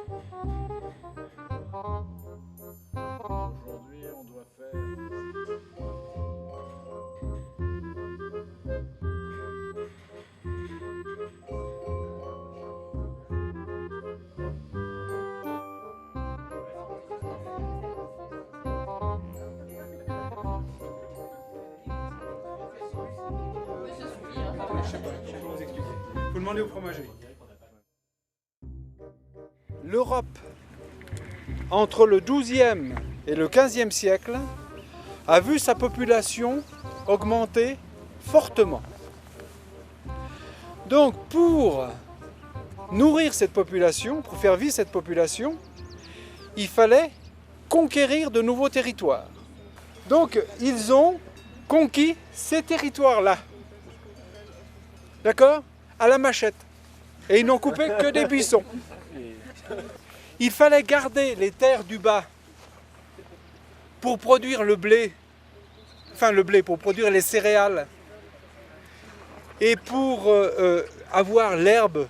Aujourd'hui, on doit faire... Je sais pas, je peux vous expliquer. Il faut demander au fromager. L'Europe, entre le XIIe et le XVe siècle, a vu sa population augmenter fortement. Donc pour nourrir cette population, pour faire vivre cette population, il fallait conquérir de nouveaux territoires. Donc ils ont conquis ces territoires-là. D'accord? À la machette. Et ils n'ont coupé que des buissons. Il fallait garder les terres du bas pour produire le blé, pour produire les céréales et pour avoir l'herbe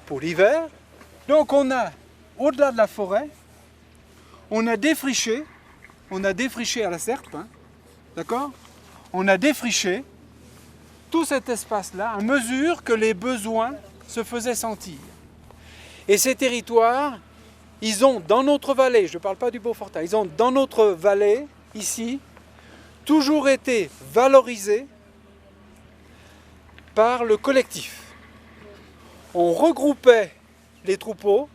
pour l'hiver. Donc on a, au-delà de la forêt, on a défriché à la serpe, hein, d'accord? On a défriché tout cet espace-là à mesure que les besoins se faisaient sentir. Et ces territoires, ils ont dans notre vallée, je ne parle pas du Beaufortin, ils ont dans notre vallée, ici, toujours été valorisés par le collectif. On regroupait les troupeaux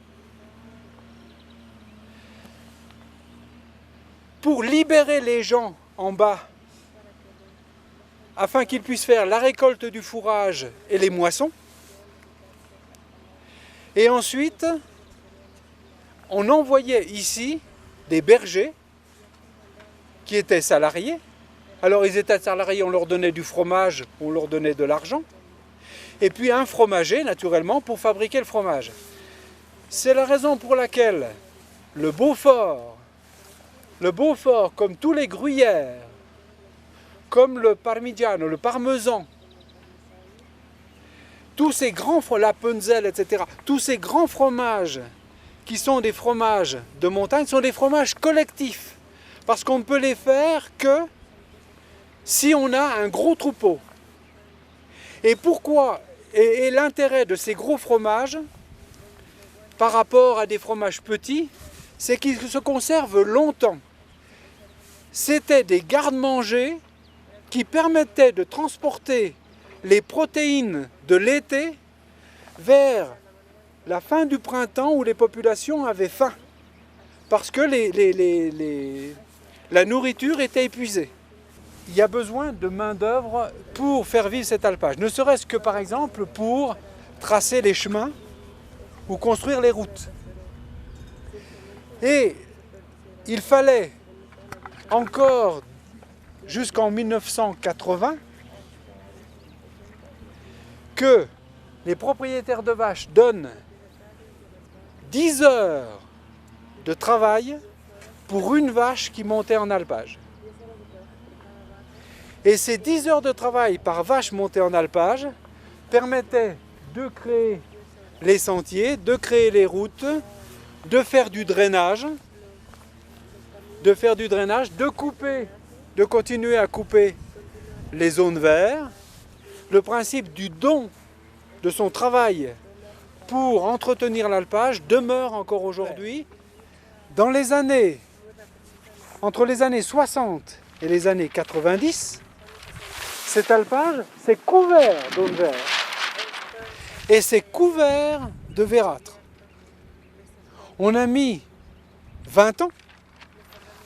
pour libérer les gens en bas afin qu'ils puissent faire la récolte du fourrage et les moissons. Et ensuite, on envoyait ici des bergers qui étaient salariés. Alors ils étaient salariés, on leur donnait du fromage, on leur donnait de l'argent. Et puis un fromager, naturellement, pour fabriquer le fromage. C'est la raison pour laquelle le Beaufort, comme tous les gruyères, comme le parmigiano, le parmesan, tous ces grands fromages, la Punzel, etc., tous ces grands fromages qui sont des fromages de montagne sont des fromages collectifs. Parce qu'on ne peut les faire que si on a un gros troupeau. Et pourquoi? Et l'intérêt de ces gros fromages par rapport à des fromages petits, c'est qu'ils se conservent longtemps. C'était des garde-manger qui permettaient de transporter les protéines de l'été vers la fin du printemps où les populations avaient faim. Parce que la nourriture était épuisée. Il y a besoin de main-d'œuvre pour faire vivre cet alpage. Ne serait-ce que par exemple pour tracer les chemins ou construire les routes. Et il fallait encore jusqu'en 1980 que les propriétaires de vaches donnent 10 heures de travail pour une vache qui montait en alpage. Et ces 10 heures de travail par vache montée en alpage permettaient de créer les sentiers, de créer les routes, de faire du drainage, de continuer à couper les zones vertes. Le principe du don de son travail pour entretenir l'alpage demeure encore aujourd'hui. Dans les années, entre les années 60 et les années 90, cet alpage s'est couvert d'aunes vertes et c'est couvert de vérâtre. On a mis 20 ans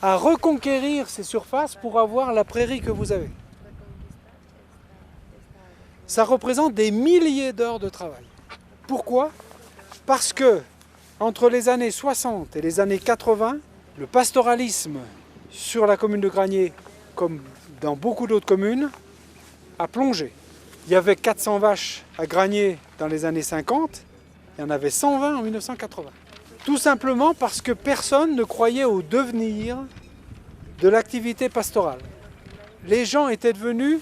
à reconquérir ces surfaces pour avoir la prairie que vous avez. Ça représente des milliers d'heures de travail. Pourquoi? Parce que entre les années 60 et les années 80, le pastoralisme sur la commune de Granier, comme dans beaucoup d'autres communes, a plongé. Il y avait 400 vaches à Granier dans les années 50, il y en avait 120 en 1980. Tout simplement parce que personne ne croyait au devenir de l'activité pastorale. Les gens étaient devenus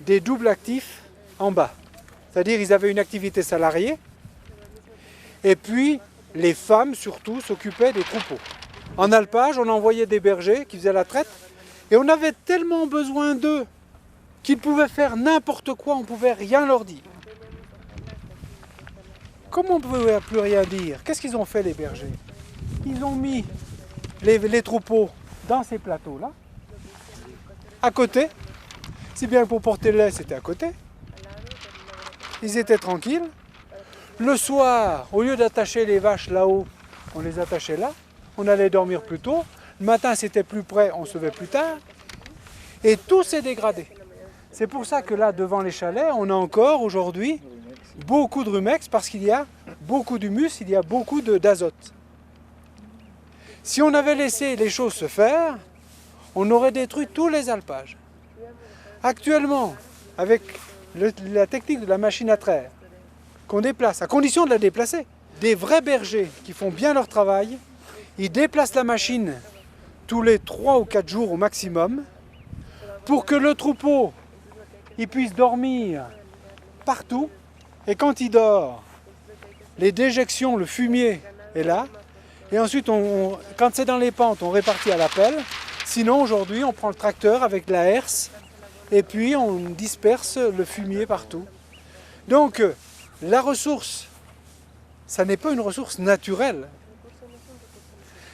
des doubles actifs en bas. C'est-à-dire qu'ils avaient une activité salariée et puis les femmes surtout s'occupaient des troupeaux. En alpage, on envoyait des bergers qui faisaient la traite et on avait tellement besoin d'eux qu'ils pouvaient faire n'importe quoi, on ne pouvait rien leur dire. Comment on ne pouvait plus rien dire? Qu'est-ce qu'ils ont fait les bergers? Ils ont mis les troupeaux dans ces plateaux-là, à côté, si bien que pour porter le lait, c'était à côté. Ils étaient tranquilles. Le soir, au lieu d'attacher les vaches là-haut, on les attachait là. On allait dormir plus tôt. Le matin, c'était plus près, on se levait plus tard. Et tout s'est dégradé. C'est pour ça que là, devant les chalets, on a encore aujourd'hui beaucoup de rumex parce qu'il y a beaucoup d'humus, il y a beaucoup d'azote. Si on avait laissé les choses se faire, on aurait détruit tous les alpages. Actuellement, avec la technique de la machine à traire, qu'on déplace, à condition de la déplacer, des vrais bergers qui font bien leur travail, ils déplacent la machine tous les 3 ou 4 jours au maximum pour que le troupeau il puisse dormir partout et quand il dort, les déjections, le fumier est là et ensuite quand c'est dans les pentes, on répartit à la pelle. Sinon aujourd'hui on prend le tracteur avec la herse et puis on disperse le fumier partout. Donc la ressource, ça n'est pas une ressource naturelle.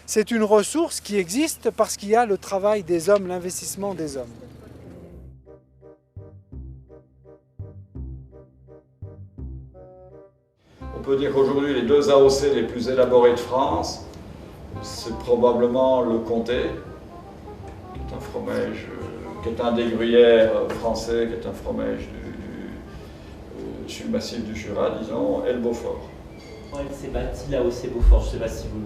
C'est une ressource qui existe parce qu'il y a le travail des hommes, l'investissement des hommes. On peut dire qu'aujourd'hui, les 2 AOC les plus élaborés de France, c'est probablement le Comté, qui est un fromage, qui est un des gruyères français, qui est un fromage sur le massif du Jura, disons, et le Beaufort. Elle s'est bâtie là aussi Beaufort, je ne sais pas si vous...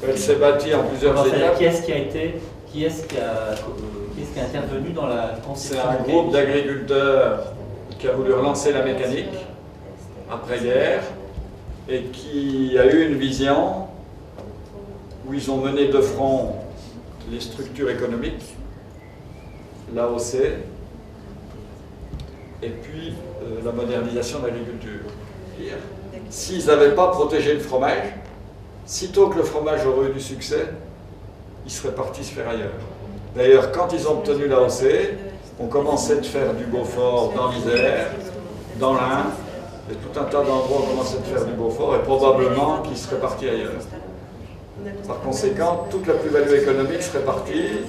Elle s'est bâtie en plusieurs étapes. Qui est-ce qui a intervenu dans la conception? C'est un groupe d'agriculteurs qui a voulu relancer la mécanique après-guerre et qui a eu une vision où ils ont mené de front les structures économiques, l'AOC, et puis la modernisation de l'agriculture. S'ils n'avaient pas protégé le fromage, sitôt que le fromage aurait eu du succès, ils seraient partis se faire ailleurs. D'ailleurs, quand ils ont obtenu l'AOC, on commençait de faire du Beaufort dans l'Isère, dans l'Ain, et tout un tas d'endroits on commençait de faire du Beaufort, et probablement qu'ils seraient partis ailleurs. Par conséquent, toute la plus-value économique serait partie,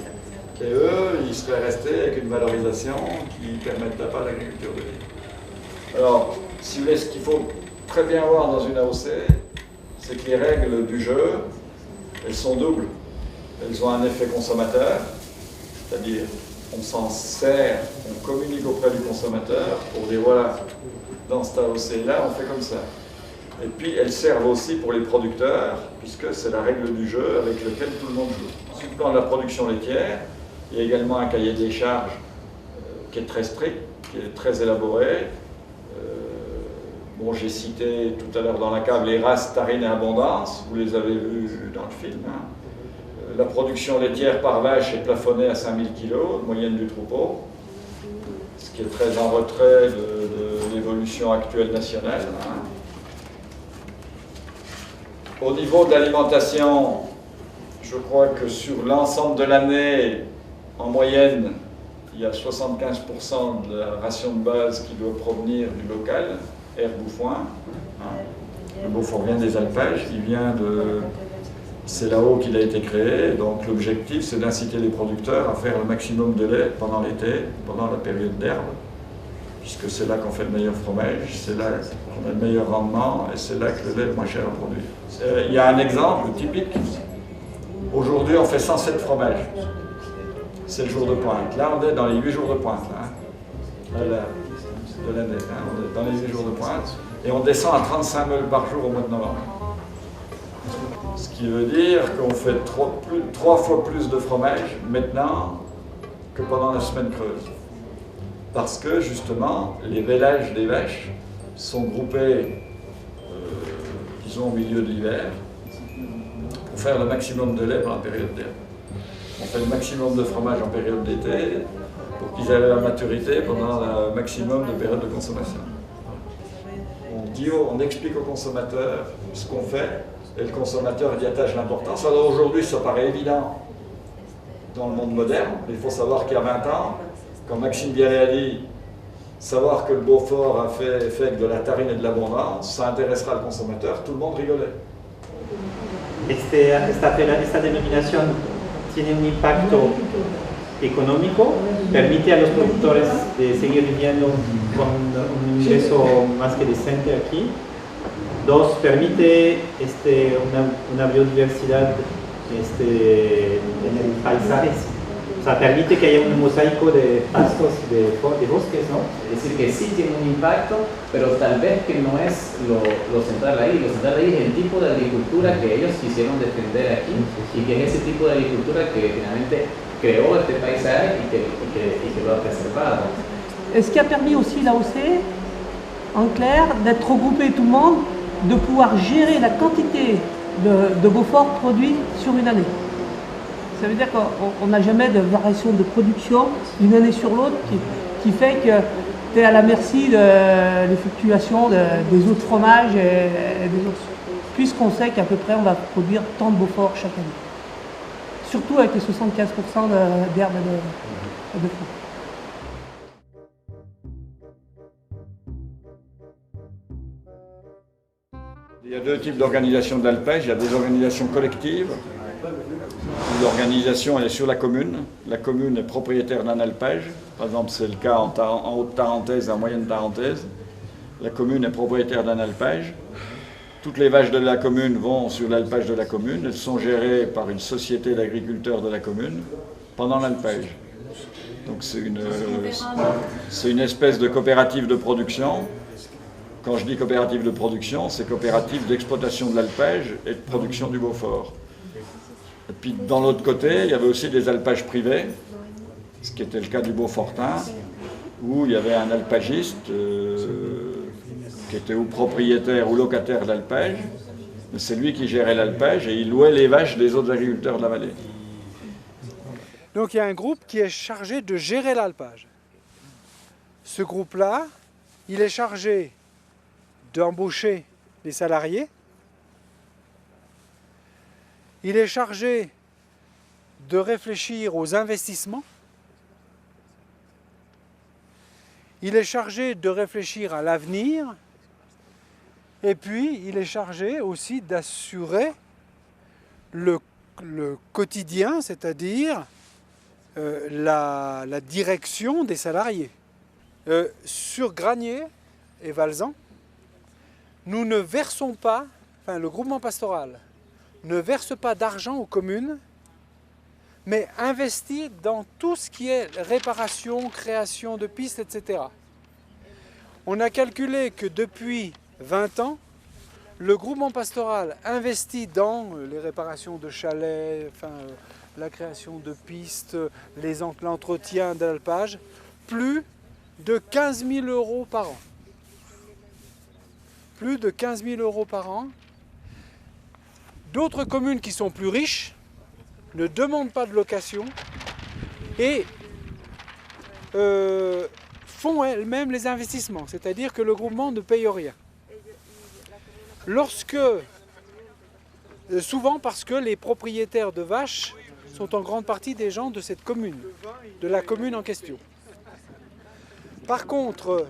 et eux, ils seraient restés avec une valorisation qui ne permettrait pas l'agriculture de vie. Alors, si vous voulez, ce qu'il faut très bien voir dans une AOC, c'est que les règles du jeu, elles sont doubles. Elles ont un effet consommateur, c'est-à-dire on s'en sert, on communique auprès du consommateur pour dire voilà, dans cette AOC-là, on fait comme ça. Et puis elles servent aussi pour les producteurs, puisque c'est la règle du jeu avec lequel tout le monde joue. Sur le plan de la production laitière, il y a également un cahier des charges qui est très strict, qui est très élaboré. Bon, j'ai cité tout à l'heure dans la cave les races Tarine et Abondance, vous les avez vues dans le film. Hein. La production laitière par vache est plafonnée à 5000 kg, moyenne du troupeau, ce qui est très en retrait de l'évolution actuelle nationale. Hein. Au niveau de l'alimentation, je crois que sur l'ensemble de l'année, en moyenne, il y a 75% de la ration de base qui doit provenir du local. Air Bouffouin. Le Beaufort vient des alpages, il vient de... C'est là-haut qu'il a été créé, donc l'objectif c'est d'inciter les producteurs à faire le maximum de lait pendant l'été, pendant la période d'herbe, puisque c'est là qu'on fait le meilleur fromage, c'est là qu'on a le meilleur rendement et c'est là que le lait est le moins cher à produire. Il y a un exemple typique. Aujourd'hui on fait 107 fromages. C'est le jour de pointe. Là on est dans les 8 jours de pointe. Là. De l'année, hein. On est dans les 8 jours de pointe, et on descend à 35 meules par jour au mois de novembre. Ce qui veut dire qu'on fait 3 fois plus de fromage maintenant que pendant la semaine creuse. Parce que justement, les vélages des vaches sont groupés, disons, au milieu de l'hiver, pour faire le maximum de lait pendant la période d'herbe. On fait le maximum de fromage en période d'été, pour qu'ils aient la maturité pendant le maximum de période de consommation. On explique aux consommateurs ce qu'on fait et le consommateur y attache l'importance. Alors aujourd'hui, ça paraît évident dans le monde moderne. Il faut savoir qu'il y a 20 ans, quand Maxime Bialet a dit savoir que le Beaufort a fait effet de la tarine et de l'abondance, ça intéressera le consommateur, tout le monde rigolait. Esta denominación tiene un impacto económico, permite a los productores de seguir viviendo con un ingreso más que decente aquí. Dos, permite una biodiversidad en el paisaje, o sea, permite que haya un mosaico de pastos, de bosques, ¿no? Es decir, que sí tiene un impacto, pero tal vez que no es lo central ahí. Lo central ahí es el tipo de agricultura que ellos quisieron defender aquí y que es ese tipo de agricultura que finalmente creó este paisaje y que lo ha preservado. Ce qui a permis aussi l'AOC, en clair, d'être regroupé tout le monde, de pouvoir gérer la quantité de Beaufort produit sur une année. Ça veut dire qu'on n'a jamais de variation de production d'une année sur l'autre qui fait que tu es à la merci de l'effectuation des autres fromages et des autres. Puisqu'on sait qu'à peu près on va produire tant de Beaufort chaque année. Surtout avec les 75% d'herbes et de fruits. Il y a deux types d'organisation de l'alpage. Il y a des organisations collectives. L'organisation elle est sur la commune. La commune est propriétaire d'un alpage. Par exemple, c'est le cas en Haute-Tarentaise et en Moyenne-Tarentaise. La commune est propriétaire d'un alpage. Toutes les vaches de la commune vont sur l'alpage de la commune. Elles sont gérées par une société d'agriculteurs de la commune pendant l'alpage. Donc c'est une espèce de coopérative de production. Quand je dis coopérative de production, c'est coopérative d'exploitation de l'alpage et de production du Beaufort. Et puis dans l'autre côté, il y avait aussi des alpages privés, ce qui était le cas du Beaufortin, où il y avait un alpagiste qui était ou propriétaire ou locataire d'alpage. C'est lui qui gérait l'alpage et il louait les vaches des autres agriculteurs de la vallée. Donc il y a un groupe qui est chargé de gérer l'alpage. Ce groupe-là, il est chargé d'embaucher les salariés. Il est chargé de réfléchir aux investissements. Il est chargé de réfléchir à l'avenir. Et puis, il est chargé aussi d'assurer le quotidien, c'est-à-dire la direction des salariés. Sur Granier et Valzan, nous ne versons pas, enfin le groupement pastoral ne verse pas d'argent aux communes, mais investit dans tout ce qui est réparation, création de pistes, etc. On a calculé que depuis 20 ans, le groupement pastoral investit dans les réparations de chalets, la création de pistes, l'entretien de l'alpage, plus de 15 000 € par an. Plus de 15 000 € par an. D'autres communes qui sont plus riches ne demandent pas de location et font elles-mêmes les investissements, c'est-à-dire que le groupement ne paye rien. Souvent parce que les propriétaires de vaches sont en grande partie des gens de cette commune, de la commune en question. Par contre,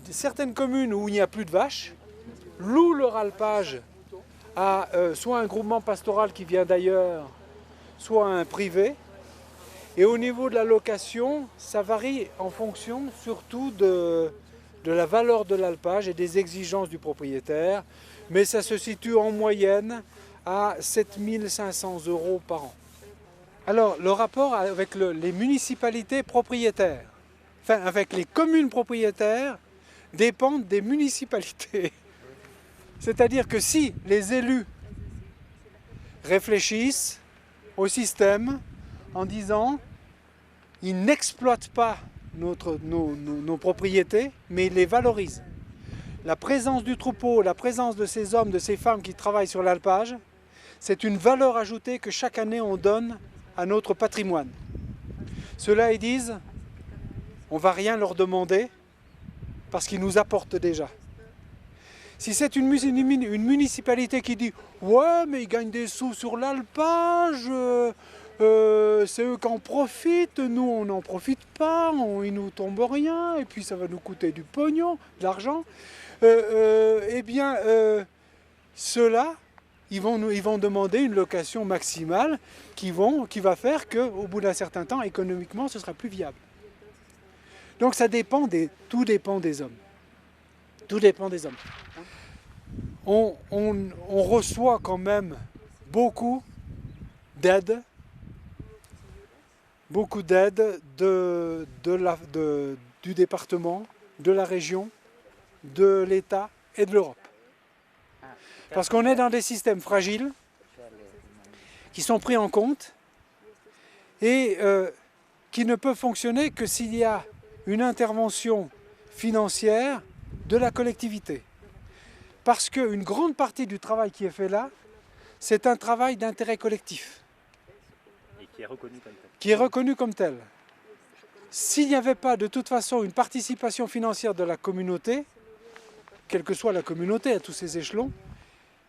certaines communes où il n'y a plus de vaches louent leur alpage à soit un groupement pastoral qui vient d'ailleurs, soit un privé. Et au niveau de la location, ça varie en fonction surtout de la valeur de l'alpage et des exigences du propriétaire. Mais ça se situe en moyenne à 7 500 € par an. Alors, le rapport avec les municipalités propriétaires, enfin avec les communes propriétaires, dépendent des municipalités. C'est-à-dire que si les élus réfléchissent au système en disant ils n'exploitent pas nos propriétés, mais ils les valorisent. La présence du troupeau, la présence de ces hommes, de ces femmes qui travaillent sur l'alpage, c'est une valeur ajoutée que chaque année on donne à notre patrimoine. Ceux-là, ils disent, on ne va rien leur demander parce qu'ils nous apportent déjà. Si c'est une municipalité qui dit « Ouais, mais ils gagnent des sous sur l'alpage, c'est eux qui en profitent, nous on n'en profite pas, il nous tombe rien, et puis ça va nous coûter du pognon, de l'argent. » Eh bien, ceux-là, ils vont demander une location maximale qui va faire qu'au bout d'un certain temps, économiquement, ce sera plus viable. Donc tout dépend des hommes. Tout dépend des hommes. On reçoit quand même beaucoup d'aide du département, de la région, de l'État et de l'Europe. Parce qu'on est dans des systèmes fragiles qui sont pris en compte et qui ne peuvent fonctionner que s'il y a une intervention financière de la collectivité. Parce qu'une grande partie du travail qui est fait là, c'est un travail d'intérêt collectif. Et qui est reconnu comme tel. Qui est reconnu comme tel. S'il n'y avait pas de toute façon une participation financière de la communauté, quelle que soit la communauté à tous ces échelons,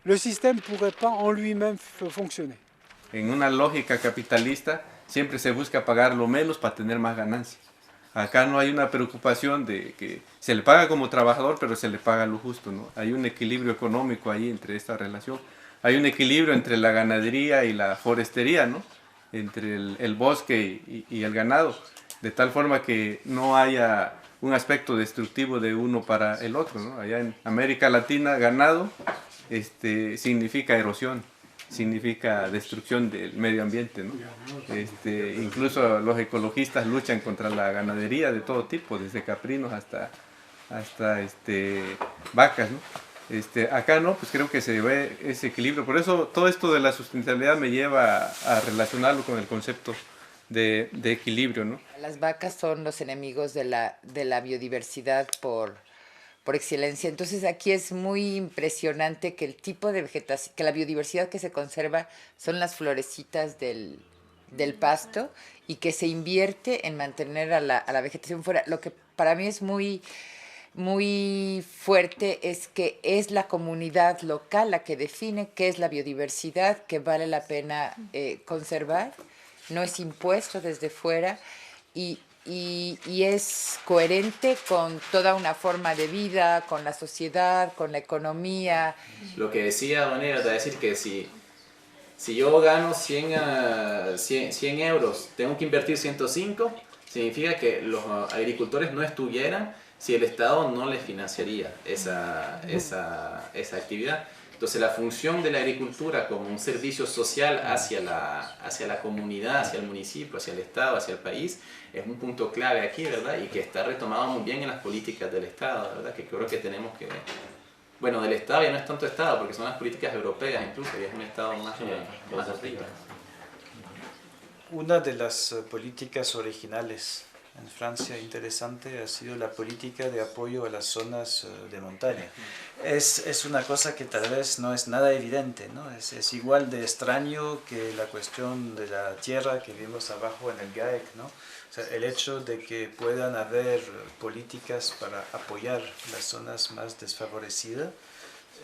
le système ne pourrait pas en lui-même fonctionner. En una lógica capitalista siempre se busca pagar lo menos para tener más ganancias. Acá no hay una preocupación de que se le paga como trabajador, pero se le paga lo justo, ¿no? Hay un equilibrio económico ahí entre esta relación. Hay un equilibrio entre la ganadería y la forestería, ¿no? Entre el bosque y el ganado, de tal forma que no haya un aspecto destructivo de uno para el otro, ¿no? Allá en América Latina, ganado significa erosión, significa destrucción del medio ambiente, ¿no? Incluso los ecologistas luchan contra la ganadería de todo tipo, desde caprinos hasta vacas, ¿no? Acá no, pues creo que se ve ese equilibrio. Por eso todo esto de la sustentabilidad me lleva a relacionarlo con el concepto de equilibrio, ¿no? Las vacas son los enemigos de la biodiversidad por excelencia. Entonces aquí es muy impresionante que el tipo de vegetación, que la biodiversidad que se conserva son las florecitas del pasto y que se invierte en mantener a la vegetación fuera. Lo que para mí es muy fuerte es que es la comunidad local la que define qué es la biodiversidad que vale la pena conservar, no es impuesto desde fuera y es coherente con toda una forma de vida, con la sociedad, con la economía. Lo que decía Don Era, es decir que si yo gano 100 euros, tengo que invertir 105, significa que los agricultores no estuvieran si el Estado no les financiaría esa actividad. Entonces la función de la agricultura como un servicio social hacia la comunidad, hacia el municipio, hacia el Estado, hacia el país, es un punto clave aquí, ¿verdad? Y que está retomado muy bien en las políticas del Estado, ¿verdad? Que creo que tenemos que... Bueno, del Estado ya no es tanto Estado, porque son las políticas europeas incluso, y es un Estado más arriba. Una de las políticas originales en Francia interesante ha sido la política de apoyo a las zonas de montaña. Es una cosa que tal vez no es nada evidente, ¿no? Es igual de extraño que la cuestión de la tierra que vimos abajo en el GAEC, ¿no? O sea, el hecho de que puedan haber políticas para apoyar las zonas más desfavorecidas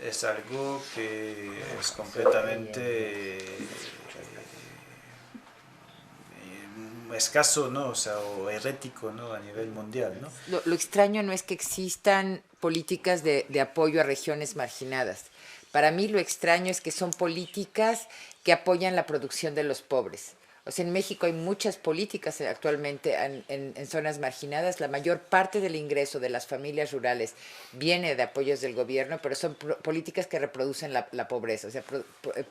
es algo que es completamente escaso, ¿no? O sea, o herético, ¿no? A nivel mundial, ¿no? Lo extraño no es que existan políticas de apoyo a regiones marginadas. Para mí lo extraño es que son políticas que apoyan la producción de los pobres. O sea, en México hay muchas políticas actualmente en zonas marginadas. La mayor parte del ingreso de las familias rurales viene de apoyos del gobierno, pero son políticas que reproducen la pobreza. O sea,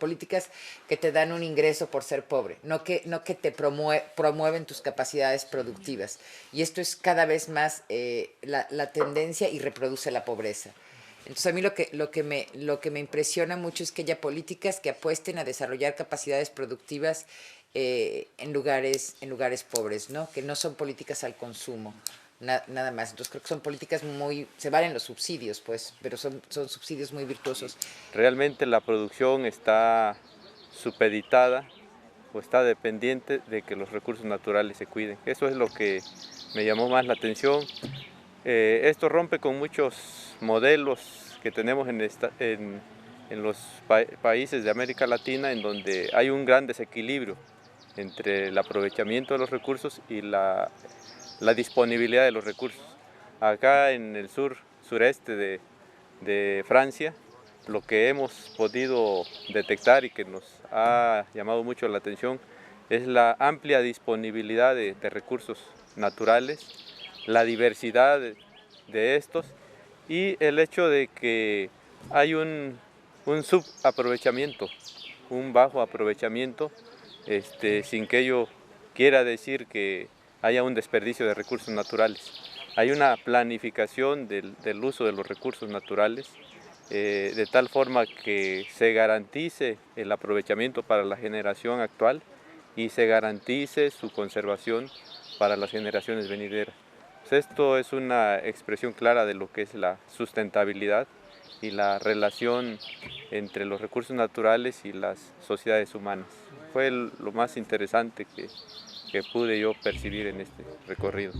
políticas que te dan un ingreso por ser pobre, no que te promueven tus capacidades productivas. Y esto es cada vez más la tendencia y reproduce la pobreza. Entonces a mí lo que me impresiona mucho es que haya políticas que apuesten a desarrollar capacidades productivas en lugares pobres, ¿no? Que no son políticas al consumo, nada más. Entonces creo que son políticas se valen los subsidios, pues, pero son subsidios muy virtuosos. Realmente la producción está supeditada o está dependiente de que los recursos naturales se cuiden. Eso es lo que me llamó más la atención. Esto rompe con muchos modelos que tenemos en los países de América Latina, en donde hay un gran desequilibrio entre el aprovechamiento de los recursos y la disponibilidad de los recursos. Acá en el sureste de Francia, lo que hemos podido detectar y que nos ha llamado mucho la atención es la amplia disponibilidad de recursos naturales, la diversidad de estos y el hecho de que hay un subaprovechamiento, un bajo aprovechamiento, sin que ello quiera decir que haya un desperdicio de recursos naturales. Hay una planificación del uso de los recursos naturales de tal forma que se garantice el aprovechamiento para la generación actual y se garantice su conservación para las generaciones venideras. Pues esto es una expresión clara de lo que es la sustentabilidad y la relación entre los recursos naturales y las sociedades humanas. Fue lo más interesante que pude yo percibir en este recorrido.